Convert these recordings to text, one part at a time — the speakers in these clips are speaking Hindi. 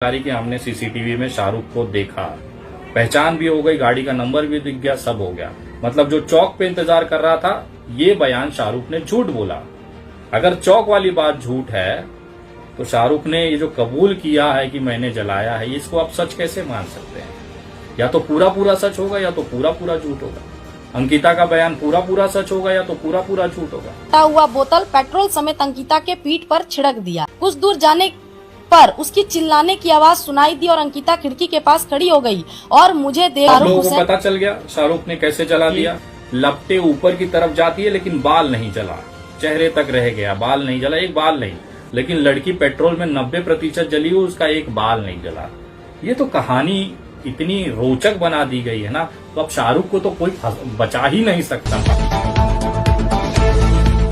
जानकारी कि हमने सीसीटीवी में शाहरुख को देखा, पहचान भी हो गई, गाड़ी का नंबर भी दिख गया, सब हो गया। मतलब जो चौक पे इंतजार कर रहा था, ये बयान शाहरुख ने झूठ बोला। अगर चौक वाली बात झूठ है तो शाहरुख ने ये जो कबूल किया है कि मैंने जलाया है, इसको आप सच कैसे मान सकते हैं? या तो पूरा पूरा सच होगा या तो पूरा पूरा झूठ होगा। अंकिता का बयान पूरा पूरा सच होगा या तो पूरा पूरा झूठ होगा। टूटा हुआ बोतल पेट्रोल समेत अंकिता के पीठ पर छिड़क दिया। कुछ दूर जाने पर उसकी चिल्लाने की आवाज सुनाई दी और अंकिता खिड़की के पास खड़ी हो गई और मुझे देख लोगों को पता चल गया शाहरुख ने कैसे जला दिया। लपटे ऊपर की तरफ जाती है लेकिन बाल नहीं जला, चेहरे तक रह गया, बाल नहीं जला, एक बाल नहीं। लेकिन लड़की पेट्रोल में 90% जली हुई, उसका एक बाल नहीं जला। ये तो कहानी इतनी रोचक बना दी गई है ना, तो अब शाहरुख को तो कोई बचा ही नहीं सकता।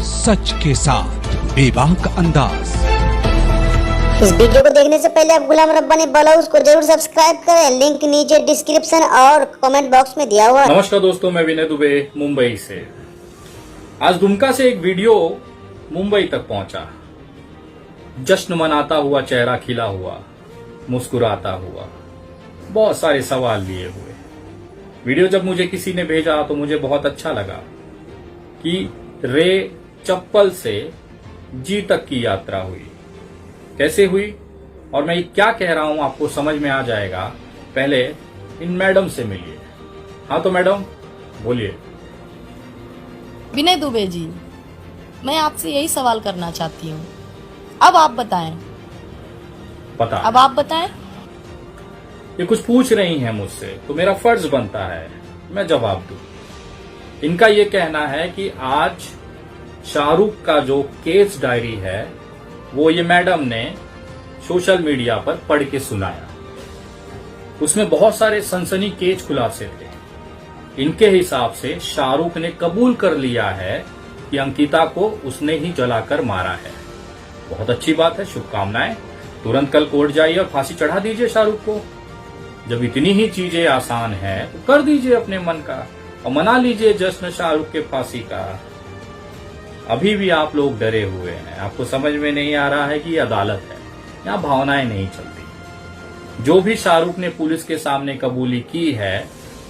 सच के साथ बेबाक अंदाज। इस वीडियो को देखने से पहले आप गुलाम रब्बानी ब्लॉग्स को जरूर सब्सक्राइब करें, लिंक नीचे डिस्क्रिप्शन और कमेंट बॉक्स में दिया हुआ है। नमस्कार दोस्तों, मैं विनय दुबे मुंबई से। आज दुमका से एक वीडियो मुंबई तक पहुंचा। जश्न मनाता हुआ चेहरा खिला हुआ, मुस्कुराता हुआ, बहुत सारे सवाल लिए हुए। वीडियो जब मुझे किसी ने भेजा तो मुझे बहुत अच्छा लगा कि रे चप्पल से जी तक की यात्रा हुई। कैसे हुई और मैं क्या कह रहा हूं आपको समझ में आ जाएगा। पहले इन मैडम से मिलिए। हाँ तो मैडम बोलिए। विनय दुबे जी, मैं आपसे यही सवाल करना चाहती हूँ। अब आप बताएं। अब आप बताएं। ये कुछ पूछ रही हैं मुझसे तो मेरा फर्ज बनता है मैं जवाब दूं। इनका ये कहना है कि आज शाहरुख का जो केस डायरी है वो ये मैडम ने सोशल मीडिया पर पढ़ के सुनाया। उसमें बहुत सारे सनसनीखेज खुलासे थे। इनके हिसाब से शाहरुख ने कबूल कर लिया है कि अंकिता को उसने ही जलाकर मारा है। बहुत अच्छी बात है, शुभकामनाएं। तुरंत कल कोर्ट जाइए और फांसी चढ़ा दीजिए शाहरुख को। जब इतनी ही चीजें आसान है तो कर दीजिए अपने मन का और मना लीजिए जश्न शाहरुख के फांसी का। अभी भी आप लोग डरे हुए हैं, आपको समझ में नहीं आ रहा है कि ये अदालत है, यहाँ भावनाएं नहीं चलती। जो भी शाहरुख ने पुलिस के सामने कबूली की है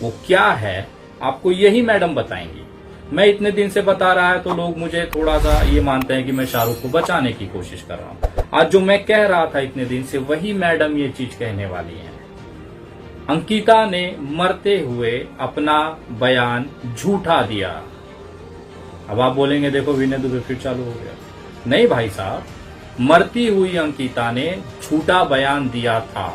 वो क्या है आपको यही मैडम बताएंगी। मैं इतने दिन से बता रहा है तो लोग मुझे थोड़ा सा ये मानते हैं कि मैं शाहरुख को बचाने की कोशिश कर रहा हूं। आज जो मैं कह रहा था इतने दिन से, वही मैडम ये चीज कहने वाली है। अंकिता ने मरते हुए अपना बयान झूठा दिया। अब आप बोलेंगे देखो विनय दुबे फिर चालू हो गया। नहीं भाई साहब, मरती हुई अंकिता ने झूठा बयान दिया था।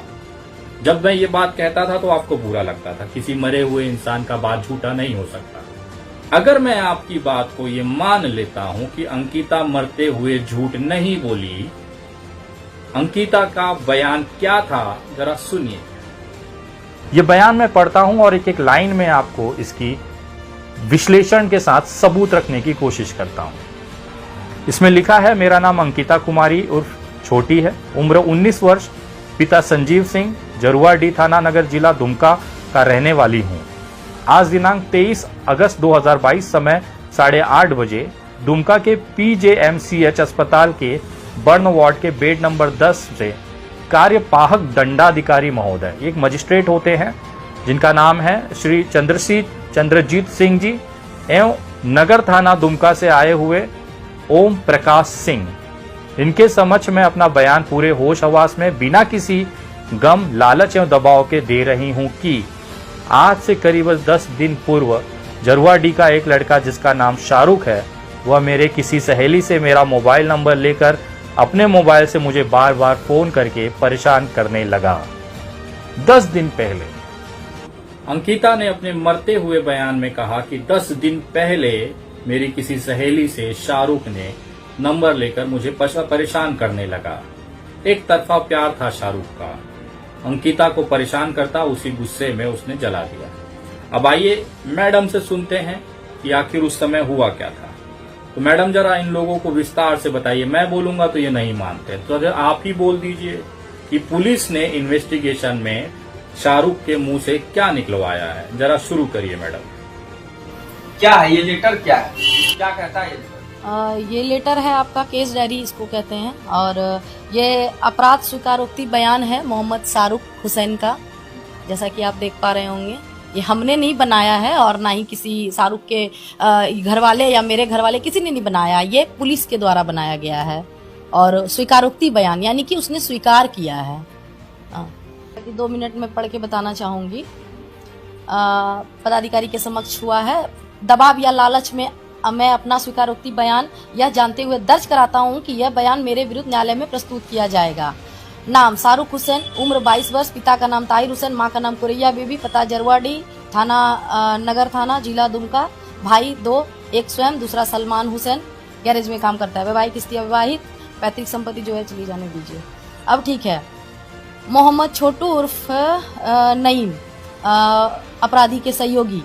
जब मैं ये बात कहता था तो आपको बुरा लगता था, किसी मरे हुए इंसान का बात झूठा नहीं हो सकता। अगर मैं आपकी बात को ये मान लेता हूं कि अंकिता मरते हुए झूठ नहीं बोली, अंकिता का बयान क्या था जरा सुनिए। ये बयान मैं पढ़ता हूं और एक एक लाइन में आपको इसकी विश्लेषण के साथ सबूत रखने की कोशिश करता हूं। इसमें लिखा है, मेरा नाम अंकिता कुमारी उर्फ छोटी है, उम्र 19 वर्ष, पिता संजीव सिंह, जरुआडीह थाना नगर जिला दुमका का रहने वाली हूं। आज दिनांक 23 अगस्त 2022 समय 8:30 बजे दुमका के PJMCH अस्पताल के बर्न वार्ड के बेड नंबर 10 से कार्यपाहक दंडाधिकारी महोदय, एक मजिस्ट्रेट होते हैं जिनका नाम है श्री चंद्रजीत सिंह जी, एवं नगर थाना दुमका से आए हुए ओम प्रकाश सिंह, इनके समक्ष में अपना बयान पूरे होश हवास में बिना किसी गम, लालच एवं दबाव के दे रही हूं कि आज से करीब 10 दिन पूर्व जरुआडीह का एक लड़का जिसका नाम शाहरुख है, वह मेरे किसी सहेली से मेरा मोबाइल नंबर लेकर अपने मोबाइल से मुझे बार बार फोन करके परेशान करने लगा। 10 दिन पहले अंकिता ने अपने मरते हुए बयान में कहा कि 10 दिन पहले मेरी किसी सहेली से शाहरुख ने नंबर लेकर मुझे परेशान करने लगा। एक तरफा प्यार था शाहरुख का, अंकिता को परेशान करता, उसी गुस्से में उसने जला दिया। अब आइए मैडम से सुनते हैं कि आखिर उस समय हुआ क्या था। तो मैडम जरा इन लोगों को विस्तार से बताइए। मैं बोलूंगा तो ये नहीं मानते, तो अगर आप ही बोल दीजिए कि पुलिस ने इन्वेस्टिगेशन में शाहरुख के मुंह से क्या निकलवाया है। जरा शुरू करिए मैडम। क्या है ये लेटर, क्या है, क्या कहता है ये? ये लेटर है आपका, केस डायरी इसको कहते हैं, और ये अपराध स्वीकारोक्ति बयान है मोहम्मद शाहरुख हुसैन का, जैसा कि आप देख पा रहे होंगे। ये हमने नहीं बनाया है और ना ही किसी शाहरुख के घर वाले या मेरे घर वाले किसी ने नहीं बनाया, ये पुलिस के द्वारा बनाया गया है। और स्वीकारोक्ति बयान यानी कि उसने स्वीकार किया है। 2 मिनट में पढ़ के बताना चाहूंगी। पदाधिकारी के समक्ष हुआ है। दबाव या लालच में मैं अपना स्वीकारोक्ति बयान यह जानते हुए दर्ज कराता हूं कि यह बयान मेरे विरुद्ध न्यायालय में प्रस्तुत किया जाएगा। नाम शाहरुख हुसैन, उम्र 22 वर्ष, पिता का नाम ताहिर हुसैन, मां का नाम कुरैया बीबी, पता जरवाडी, थाना नगर थाना, जिला दुमका। भाई 2, एक स्वयं, दूसरा सलमान हुसैन, गैरेज में काम करता है। वैवाहिक स्थिति अविवाहित, पैतृक संपत्ति जो है चली जाने दीजिए। अब ठीक है। मोहम्मद छोटू उर्फ नईम, अपराधी के सहयोगी।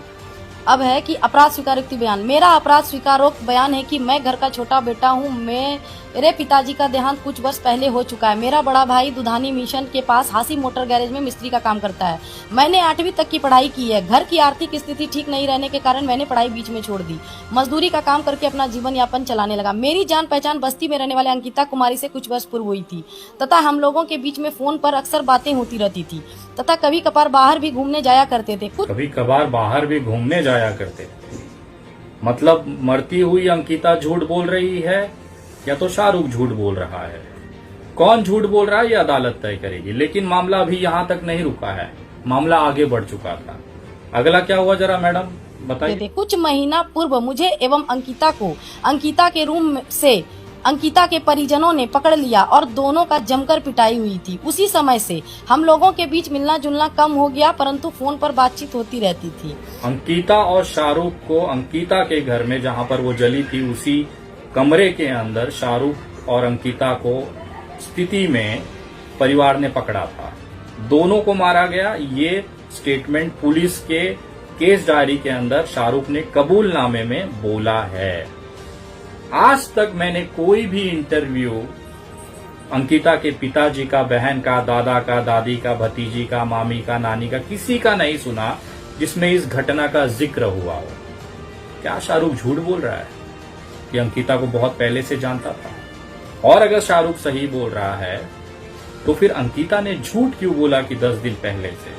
अब है कि अपराध स्वीकारोक्ति बयान। मेरा अपराध स्वीकारोक्त बयान है कि मैं घर का छोटा बेटा हूं। मेरे पिताजी का देहांत कुछ वर्ष पहले हो चुका है। मेरा बड़ा भाई दुधानी मिशन के पास हासी मोटर गैरेज में मिस्त्री का काम करता है। मैंने 8वीं तक की पढ़ाई की है। घर की आर्थिक स्थिति ठीक नहीं रहने के कारण मैंने पढ़ाई बीच में छोड़ दी। मजदूरी का काम करके अपना जीवन यापन चलाने लगा। मेरी जान पहचान बस्ती में रहने वाले अंकिता कुमारी से कुछ वर्ष पूर्व हुई थी तथा हम लोगों के बीच में फोन पर अक्सर बातें होती रहती थी तथा कभी कभार बाहर भी घूमने जाया करते थे। मतलब मरती हुई अंकिता झूठ बोल रही है या तो शाहरुख झूठ बोल रहा है? कौन झूठ बोल रहा है ये अदालत तय करेगी। लेकिन मामला अभी यहाँ तक नहीं रुका है, मामला आगे बढ़ चुका था। अगला क्या हुआ जरा मैडम बताइए। कुछ महीना पूर्व मुझे एवं अंकिता को अंकिता के रूम से अंकिता के परिजनों ने पकड़ लिया और दोनों का जमकर पिटाई हुई थी। उसी समय से हम लोगों के बीच मिलना जुलना कम हो गया, परंतु फोन पर बातचीत होती रहती थी। अंकिता और शाहरुख को अंकिता के घर में जहां पर वो जली थी उसी कमरे के अंदर शाहरुख और अंकिता को स्थिति में परिवार ने पकड़ा था। दोनों को मारा गया। ये स्टेटमेंट पुलिस के केस डायरी के अंदर शाहरुख ने कबूलनामे में बोला है। आज तक मैंने कोई भी इंटरव्यू अंकिता के पिताजी का, बहन का, दादा का, दादी का, भतीजी का, मामी का, नानी का, किसी का नहीं सुना जिसमें इस घटना का जिक्र हुआ हो। क्या शाहरुख झूठ बोल रहा है कि अंकिता को बहुत पहले से जानता था? और अगर शाहरुख सही बोल रहा है तो फिर अंकिता ने झूठ क्यों बोला कि 10 दिन पहले से?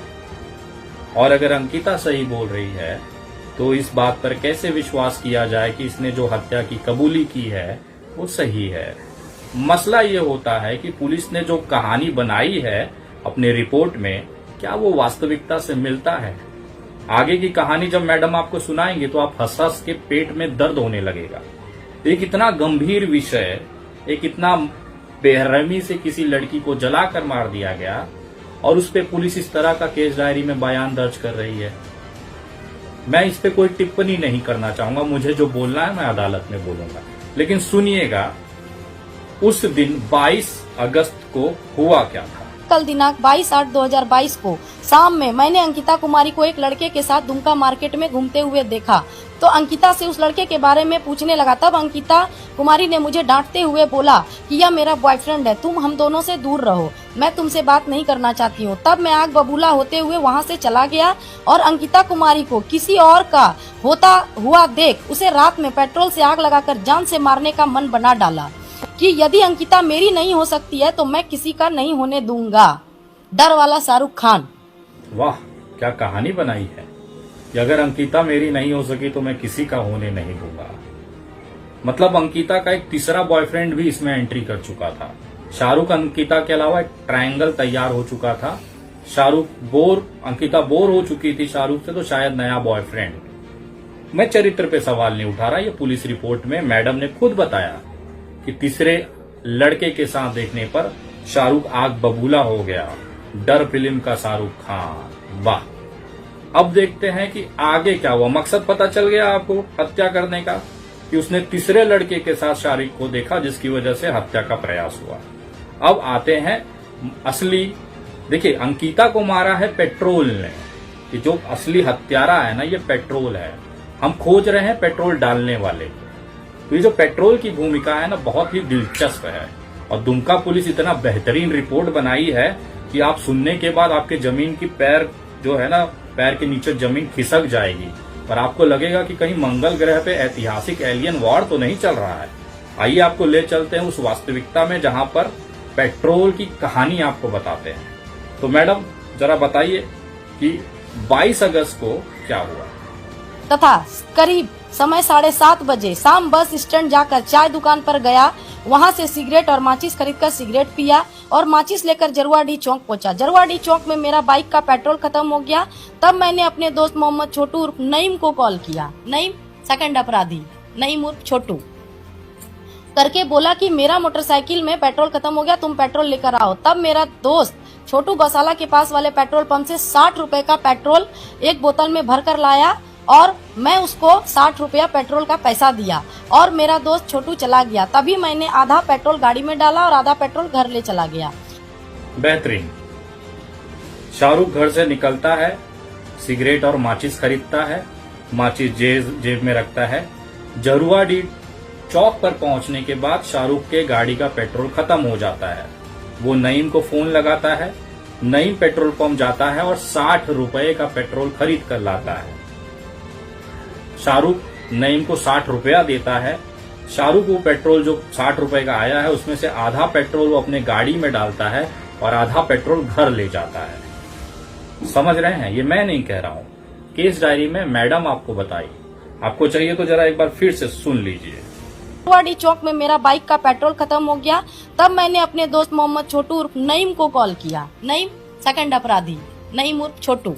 और अगर अंकिता सही बोल रही है तो इस बात पर कैसे विश्वास किया जाए कि इसने जो हत्या की कबूली की है वो सही है? मसला ये होता है कि पुलिस ने जो कहानी बनाई है अपने रिपोर्ट में, क्या वो वास्तविकता से मिलता है? आगे की कहानी जब मैडम आपको सुनाएंगे तो आप हंस हंस के पेट में दर्द होने लगेगा। एक इतना गंभीर विषय, एक इतना बेरहमी से किसी लड़की को जलाकर मार दिया गया और उस पर पुलिस इस तरह का केस डायरी में बयान दर्ज कर रही है। मैं इस पे कोई टिप्पणी नहीं करना चाहूंगा। मुझे जो बोलना है मैं अदालत में बोलूंगा। लेकिन सुनिएगा उस दिन 22 अगस्त को हुआ क्या था। कल दिनांक 22/8/2022 को शाम में मैंने अंकिता कुमारी को एक लड़के के साथ दुमका मार्केट में घूमते हुए देखा तो अंकिता से उस लड़के के बारे में पूछने लगा। तब अंकिता कुमारी ने मुझे डांटते हुए बोला कि यह मेरा बॉयफ्रेंड है, तुम हम दोनों से दूर रहो, मैं तुमसे बात नहीं करना चाहती हूँ। तब मैं आग बबूला होते हुए वहाँ से चला गया और अंकिता कुमारी को किसी और का होता हुआ देख उसे रात में पेट्रोल से आग लगाकर जान से मारने का मन बना डाला कि यदि अंकिता मेरी नहीं हो सकती है तो मैं किसी का नहीं होने दूंगा। डर वाला शाहरुख खान। वाह, क्या कहानी बनाई है कि अगर अंकिता मेरी नहीं हो सकी तो मैं किसी का होने नहीं दूंगा। मतलब अंकिता का एक तीसरा बॉयफ्रेंड भी इसमें एंट्री कर चुका था। शाहरुख अंकिता के अलावा एक ट्रायंगल तैयार हो चुका था। अंकिता बोर हो चुकी थी शाहरुख से, तो शायद नया बॉयफ्रेंड। मैं चरित्र पे सवाल नहीं उठा रहा। ये पुलिस रिपोर्ट में मैडम ने खुद बताया कि तीसरे लड़के के साथ देखने पर शाहरुख आग बबूला हो गया। डर फिल्म का शाहरुख खान। वाह। अब देखते हैं कि आगे क्या हुआ। मकसद पता चल गया आपको हत्या करने का, कि उसने तीसरे लड़के के साथ शाहरुख को देखा जिसकी वजह से हत्या का प्रयास हुआ। अब आते हैं असली। देखिए, अंकिता को मारा है पेट्रोल ने। कि जो असली हत्यारा है ना, ये पेट्रोल है। हम खोज रहे हैं पेट्रोल डालने वाले। तो ये जो पेट्रोल की भूमिका है ना, बहुत ही दिलचस्प है। और दुमका पुलिस इतना बेहतरीन रिपोर्ट बनाई है कि आप सुनने के बाद आपके जमीन की पैर जो है ना, पैर के नीचे जमीन खिसक जाएगी और आपको लगेगा कि कहीं मंगल ग्रह पे ऐतिहासिक एलियन वॉर तो नहीं चल रहा है। आइए आपको ले चलते हैं उस वास्तविकता में जहां पर पेट्रोल की कहानी आपको बताते हैं। तो मैडम जरा बताइए कि 22 अगस्त को क्या हुआ। तथा करीब समय 7:30 बजे शाम बस स्टैंड जाकर चाय दुकान पर गया, वहां से सिगरेट और माचिस खरीदकर सिगरेट पिया और माचिस लेकर जरुआडीह चौक पहुंचा। जरुआडीह चौक में मेरा बाइक का पेट्रोल खत्म हो गया। तब मैंने अपने दोस्त मोहम्मद छोटू उर्फ नईम को कॉल किया। नईम सेकंड अपराधी, नईम उर्फ छोटू करके बोला कि मेरा मोटरसाइकिल में पेट्रोल खत्म हो गया, तुम पेट्रोल लेकर आओ। तब मेरा दोस्त छोटू गौशाला के पास वाले पेट्रोल पंप से 60 रुपए का पेट्रोल एक बोतल में भर कर लाया और मैं उसको 60 रुपया पेट्रोल का पैसा दिया और मेरा दोस्त छोटू चला गया। तभी मैंने आधा पेट्रोल गाड़ी में डाला और आधा पेट्रोल घर ले चला गया। बेहतरीन। शाहरुख घर से निकलता है, सिगरेट और माचिस खरीदता है, माचिस जेब में रखता है। जरुआडीह चौक पर पहुंचने के बाद शाहरुख के गाड़ी का पेट्रोल खत्म हो जाता है। वो नईम को फोन लगाता है, नईम पेट्रोल पंप जाता है और 60 रुपए का पेट्रोल खरीद कर लाता है। शाहरुख नईम को 60 रुपया देता है। शाहरुख वो पेट्रोल जो 60 रुपए का आया है उसमें से आधा पेट्रोल वो अपने गाड़ी में डालता है और आधा पेट्रोल घर ले जाता है। समझ रहे हैं? ये मैं नहीं कह रहा हूं, केस डायरी में मैडम आपको बताई। आपको चाहिए तो जरा एक बार फिर से सुन लीजिए। जरुआडीह चौक में मेरा बाइक का पेट्रोल खत्म हो गया। तब मैंने अपने दोस्त मोहम्मद छोटू उर्फ नईम को कॉल किया। नईम सेकंड अपराधी, नईम उर्फ छोटू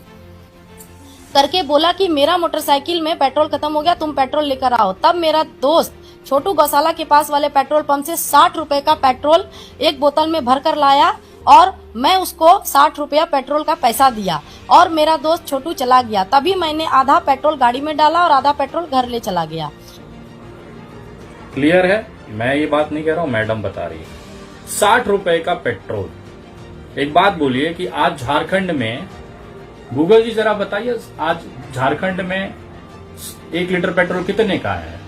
करके बोला कि मेरा मोटरसाइकिल में पेट्रोल खत्म हो गया, तुम पेट्रोल लेकर आओ। तब मेरा दोस्त छोटू गौशाला के पास वाले पेट्रोल पंप से 60 रुपए का पेट्रोल एक बोतल में भर कर लाया और मैं उसको 60 रुपया पेट्रोल का पैसा दिया और मेरा दोस्त छोटू चला गया। तभी मैंने आधा पेट्रोल गाड़ी में डाला और आधा पेट्रोल घर ले चला गया। क्लियर है? मैं ये बात नहीं कह रहा हूं, मैडम बता रही है। 60 रुपए का पेट्रोल। एक बात बोलिए कि आज झारखंड में, गूगल जी जरा बताइए, आज झारखंड में 1 लीटर पेट्रोल कितने का है?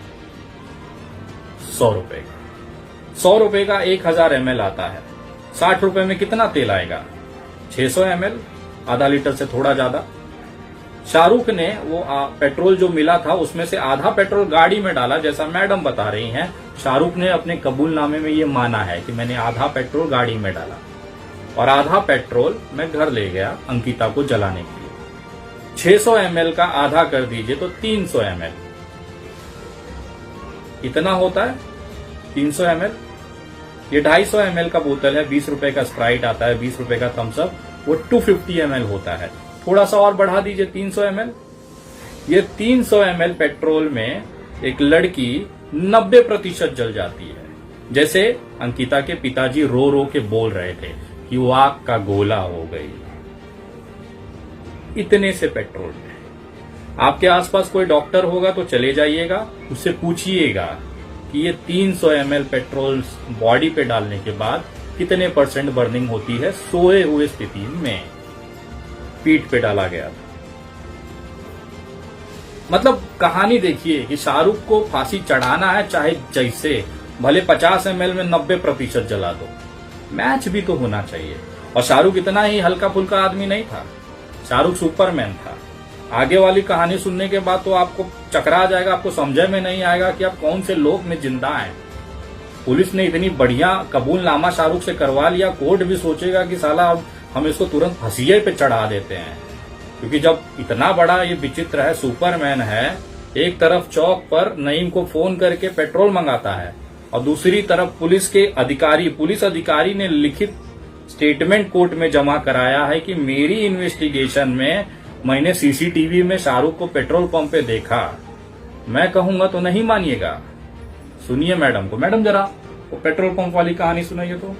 100 रुपए का। 100 रुपए का 1000 ml आता है। 60 रुपए में कितना तेल आएगा? 600 ml, आधा लीटर से थोड़ा ज्यादा। शाहरुख ने वो पेट्रोल जो मिला था उसमें से आधा पेट्रोल गाड़ी में डाला, जैसा मैडम बता रही हैं। शाहरुख ने अपने कबूलनामे में ये माना है कि मैंने आधा पेट्रोल गाड़ी में डाला और आधा पेट्रोल मैं घर ले गया अंकिता को जलाने के लिए। 600 ml का आधा कर दीजिए तो 300 ml इतना होता है। 300 ml, ये 250 ml का बोतल है। 20 रुपए का स्प्राइट आता है, 20 रुपए का थम्स अप, वो 250 ml होता है। थोड़ा सा और बढ़ा दीजिए 300 ml। ये 300 ml पेट्रोल में एक लड़की 90% जल जाती है। जैसे अंकिता के पिताजी रो रो के बोल रहे थे कि वो आग का गोला हो गई। इतने से पेट्रोल में आपके आसपास कोई डॉक्टर होगा तो चले जाइएगा, उससे पूछिएगा कि ये 300 ml पेट्रोल बॉडी पे डालने के बाद कितने % बर्निंग होती है सोए हुए स्थिति में। पीठ पे डाला गया था। मतलब कहानी देखिए कि शाहरुख को फांसी चढ़ाना है, चाहे जैसे, भले 50 ml में 90% जला दो। मैच भी तो होना चाहिए। और शाहरुख इतना ही हल्का फुल्का आदमी नहीं था, शाहरुख सुपरमैन था। आगे वाली कहानी सुनने के बाद तो आपको चकरा जाएगा, आपको समझ में नहीं आएगा कि आप कौन से लोक में जिंदा हैं। पुलिस ने इतनी बढ़िया कबूलनामा शाहरुख से करवा लिया, कोर्ट भी सोचेगा कि साला हम इसको तुरंत फांसी पे चढ़ा देते हैं। क्योंकि जब इतना बड़ा ये विचित्र है, सुपरमैन है, एक तरफ चौक पर नईम को फोन करके पेट्रोल मंगाता है और दूसरी तरफ पुलिस अधिकारी ने लिखित स्टेटमेंट कोर्ट में जमा कराया है कि मेरी इन्वेस्टिगेशन में मैंने सीसीटीवी में शाहरुख को पेट्रोल पंप पे देखा। मैं कहूंगा तो नहीं मानिएगा। सुनिए मैडम को। मैडम जरा वो पेट्रोल पंप वाली कहानी सुनाइए तो।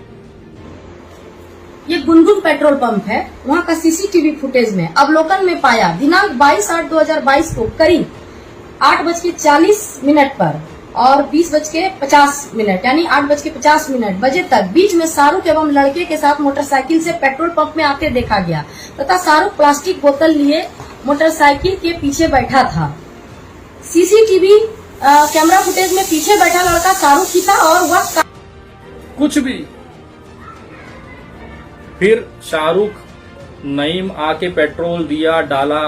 ये गुनगुन पेट्रोल पंप है, वहाँ का सीसीटीवी फुटेज में अवलोकन में पाया दिनांक 22/8/2022 को करीब 8:40 पर और 20:50 यानी 8:50 बजे तक बीच में शाहरुख एवं लड़के के साथ मोटरसाइकिल से पेट्रोल पंप में आते देखा गया तथा शाहरुख प्लास्टिक बोतल लिए मोटरसाइकिल के पीछे बैठा था। सीसीटीवी कैमरा फुटेज में पीछे बैठा लड़का शाहरुख ही था और वह कुछ भी। फिर शाहरुख नईम आके पेट्रोल दिया डाला।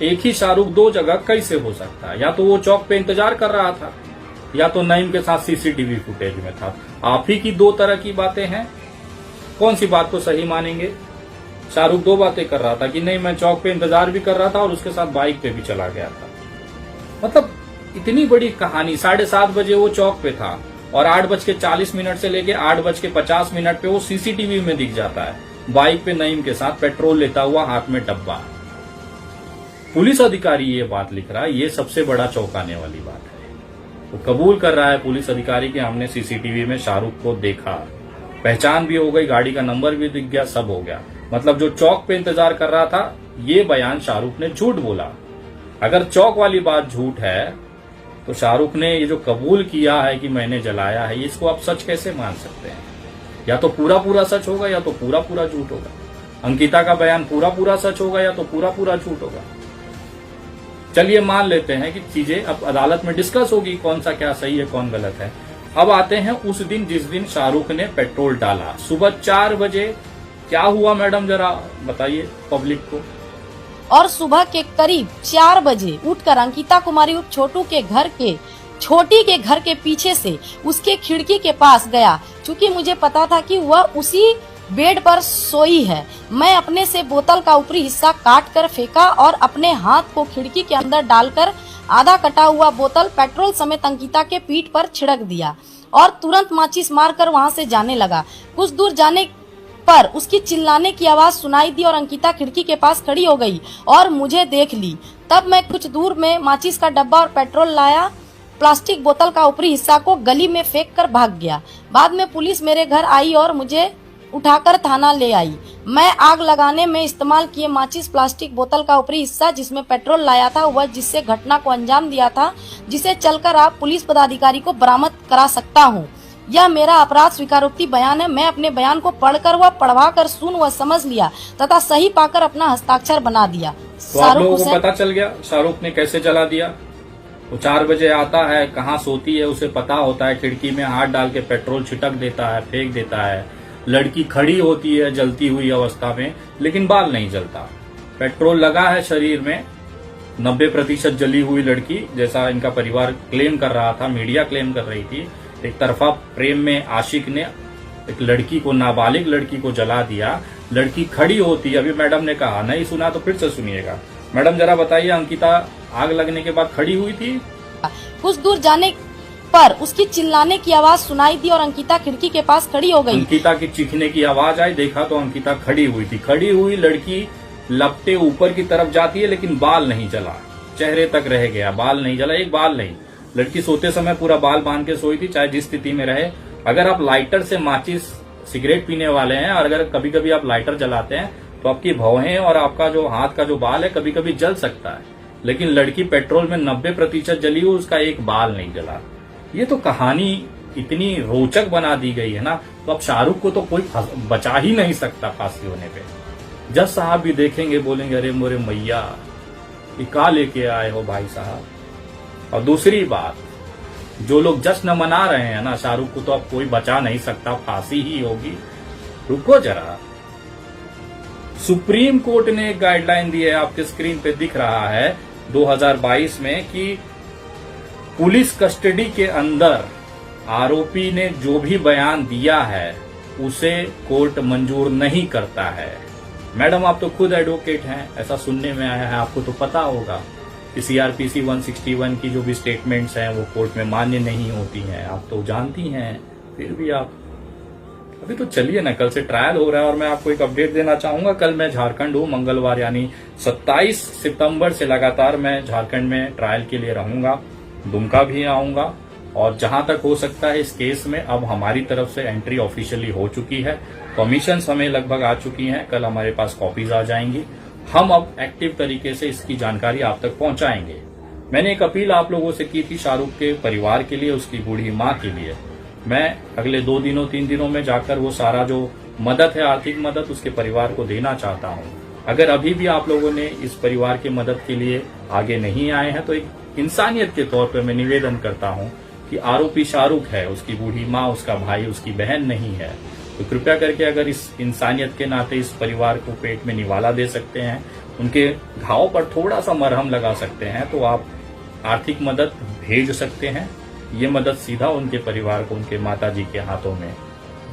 एक ही शाहरुख 2 जगह कैसे हो सकता है? या तो वो चौक पे इंतजार कर रहा था या तो नईम के साथ सीसीटीवी फुटेज में था। आप ही की दो तरह की बातें हैं, कौन सी बात को सही मानेंगे? शाहरुख दो बातें कर रहा था कि नहीं मैं चौक पे इंतजार भी कर रहा था और उसके साथ बाइक पे भी चला गया था। मतलब इतनी बड़ी कहानी। 7:30 बजे वो चौक पे था और 8:40 से लेके 8:50 पे वो सीसीटीवी में दिख जाता है, बाइक पे नईम के साथ पेट्रोल लेता हुआ, हाथ में डब्बा। पुलिस अधिकारी ये बात लिख रहा है, ये सबसे बड़ा चौंकाने वाली बात है। वो कबूल कर रहा है पुलिस अधिकारी कि हमने सीसीटीवी में शाहरुख को देखा, पहचान भी हो गई, गाड़ी का नंबर भी दिख गया, सब हो गया। मतलब जो चौक पे इंतजार कर रहा था, ये बयान शाहरुख ने झूठ बोला। अगर चौक वाली बात झूठ है तो शाहरुख ने ये जो कबूल किया है कि मैंने जलाया है, इसको आप सच कैसे मान सकते हैं? या तो पूरा पूरा सच होगा या तो पूरा पूरा झूठ होगा। अंकिता का बयान पूरा पूरा सच होगा या तो पूरा पूरा झूठ होगा। चलिए मान लेते हैं कि चीजें अब अदालत में डिस्कस होगी, कौन सा क्या सही है कौन गलत है। अब आते हैं उस दिन जिस दिन शाहरुख ने पेट्रोल डाला, सुबह 4 बजे। क्या हुआ मैडम, जरा बताइए पब्लिक को। और सुबह के करीब 4 बजे उठकर अंकिता कुमारी उर्फ छोटी के घर के पीछे से उसके खिड़की के पास गया। चूंकि मुझे पता था कि वह उसी बेड पर सोई है, मैं अपने से बोतल का ऊपरी हिस्सा काट कर फेंका और अपने हाथ को खिड़की के अंदर डालकर आधा कटा हुआ बोतल पेट्रोल समेत अंकिता के पीठ पर छिड़क दिया और तुरंत माचिस मारकर वहां से जाने लगा। कुछ दूर जाने पर उसकी चिल्लाने की आवाज सुनाई दी और अंकिता खिड़की के पास खड़ी हो गई और मुझे देख ली। तब मैं कुछ दूर में माचिस का डब्बा और पेट्रोल लाया, प्लास्टिक बोतल का ऊपरी हिस्सा को गली में फेंक कर भाग गया। बाद में पुलिस मेरे घर आई और मुझे उठाकर थाना ले आई। मैं आग लगाने में इस्तेमाल किए माचिस प्लास्टिक बोतल का ऊपरी हिस्सा जिसमें पेट्रोल लाया था, वह जिससे घटना को अंजाम दिया था, जिसे चलकर आप पुलिस पदाधिकारी को बरामद करा सकता हूँ। यह मेरा अपराध स्वीकारोक्ति बयान है। मैं अपने बयान को पढ़कर व पढ़वाकर सुन व समझ लिया तथा सही पाकर अपना हस्ताक्षर बना दिया। तो आप लोगों को पता चल गया शाहरुख ने कैसे जला दिया। वो 4 बजे आता है, कहाँ सोती है उसे पता होता है, खिड़की में हाथ डाल के पेट्रोल छिटक देता है, फेंक देता है। लड़की खड़ी होती है जलती हुई अवस्था में, लेकिन बाल नहीं जलता। पेट्रोल लगा है शरीर में, 90% जली हुई लड़की, जैसा इनका परिवार क्लेम कर रहा था, मीडिया क्लेम कर रही थी। एक तरफा प्रेम में आशिक ने एक लड़की को, नाबालिग लड़की को जला दिया। लड़की खड़ी होती है, अभी मैडम ने कहा, नहीं सुना तो फिर से सुनिएगा। मैडम जरा बताइए, अंकिता आग लगने के बाद खड़ी हुई थी। कुछ दूर जाने पर उसकी चिल्लाने की आवाज सुनाई दी और अंकिता खिड़की के पास खड़ी हो गई। अंकिता की चीखने की आवाज आई, देखा तो अंकिता खड़ी हुई थी। खड़ी हुई लड़की लपटे ऊपर की तरफ जाती है, लेकिन बाल नहीं जला, चेहरे तक रह गया, बाल नहीं जला, एक बाल नहीं। लड़की सोते समय पूरा बाल बांध के सोई थी, चाहे जिस स्थिति में रहे। अगर आप लाइटर से माचिस, सिगरेट पीने वाले हैं और अगर कभी कभी आप लाइटर जलाते हैं तो आपकी भौहें और आपका जो हाथ का जो बाल है कभी कभी जल सकता है, लेकिन लड़की पेट्रोल में 90% जली हुई, उसका एक बाल नहीं जला। ये तो कहानी इतनी रोचक बना दी गई है ना, तो अब शाहरुख को तो कोई बचा ही नहीं सकता फांसी होने पे। जज साहब भी देखेंगे, बोलेंगे अरे मोरे मैया, ये का लेके आए हो भाई साहब। और दूसरी बात, जो लोग जश्न मना रहे हैं ना, शाहरुख को तो अब कोई बचा नहीं सकता, फांसी ही होगी। रुको जरा, सुप्रीम कोर्ट ने एक गाइडलाइन दी है, आपके स्क्रीन पे दिख रहा है 2022 में, कि पुलिस कस्टडी के अंदर आरोपी ने जो भी बयान दिया है उसे कोर्ट मंजूर नहीं करता है। मैडम आप तो खुद एडवोकेट हैं, ऐसा सुनने में आया है, आपको तो पता होगा कि सीआरपीसी 161 की जो भी स्टेटमेंट्स हैं वो कोर्ट में मान्य नहीं होती हैं, आप तो जानती हैं। फिर भी आप अभी तो चलिए ना, कल से ट्रायल हो रहा है और मैं आपको एक अपडेट देना चाहूंगा। कल मैं झारखंड हूँ, मंगलवार यानी 27 सितंबर से लगातार मैं झारखंड में ट्रायल के लिए रहूंगा, दुमका भी आऊंगा और जहां तक हो सकता है इस केस में अब हमारी तरफ से एंट्री ऑफिशियली हो चुकी है, कमीशन हमें लगभग आ चुकी हैं, कल हमारे पास कॉपीज आ जाएंगी। हम अब एक्टिव तरीके से इसकी जानकारी आप तक पहुंचाएंगे। मैंने एक अपील आप लोगों से की थी शाहरुख के परिवार के लिए, उसकी बूढ़ी मां के लिए। मैं अगले 2 दिनों 3 दिनों में जाकर वो सारा जो मदद है, आर्थिक मदद, उसके परिवार को देना चाहता हूं। अगर अभी भी आप लोगों ने इस परिवार की मदद के लिए आगे नहीं आए हैं तो एक इंसानियत के तौर पर मैं निवेदन करता हूं कि आरोपी शाहरुख है, उसकी बूढ़ी माँ, उसका भाई, उसकी बहन नहीं है, तो कृपया करके अगर इस इंसानियत के नाते इस परिवार को पेट में निवाला दे सकते हैं, उनके घाव पर थोड़ा सा मरहम लगा सकते हैं, तो आप आर्थिक मदद भेज सकते हैं। ये मदद सीधा उनके परिवार को उनके माताजी के हाथों में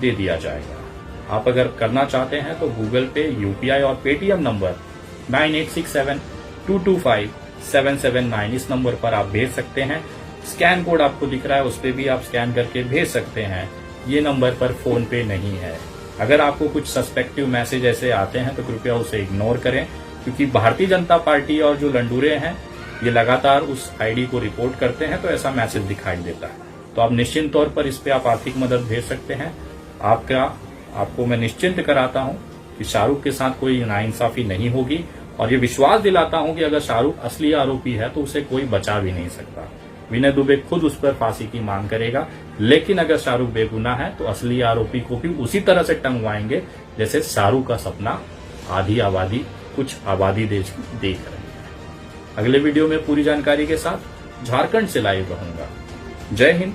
दे दिया जाएगा। आप अगर करना चाहते हैं तो गूगल पे, यूपीआई और पेटीएम नंबर 9867225779 इस नंबर पर आप भेज सकते हैं। स्कैन कोड आपको दिख रहा है, उस पर भी आप स्कैन करके भेज सकते हैं। ये नंबर पर फोन पे नहीं है। अगर आपको कुछ सस्पेक्टिव मैसेज ऐसे आते हैं तो कृपया उसे इग्नोर करें, क्योंकि भारतीय जनता पार्टी और जो लंडूरे हैं ये लगातार उस आईडी को रिपोर्ट करते हैं, तो ऐसा मैसेज दिखाई देता है। तो आप निश्चित तौर पर इस पे आप आर्थिक मदद भेज सकते हैं। आपको मैं निश्चिंत कराता हूं कि शाहरुख के साथ कोई नाइंसाफी नहीं होगी, और ये विश्वास दिलाता हूं कि अगर शाहरुख असली आरोपी है तो उसे कोई बचा भी नहीं सकता। विनय दुबे खुद उस पर फांसी की मांग करेगा, लेकिन अगर शाहरुख बेगुनाह है तो असली आरोपी को भी उसी तरह से टंगवाएंगे जैसे शाहरुख का सपना आधी आबादी, कुछ आबादी देख रही है। अगले वीडियो में पूरी जानकारी के साथ झारखंड से लाइव रहूंगा। जय हिंद,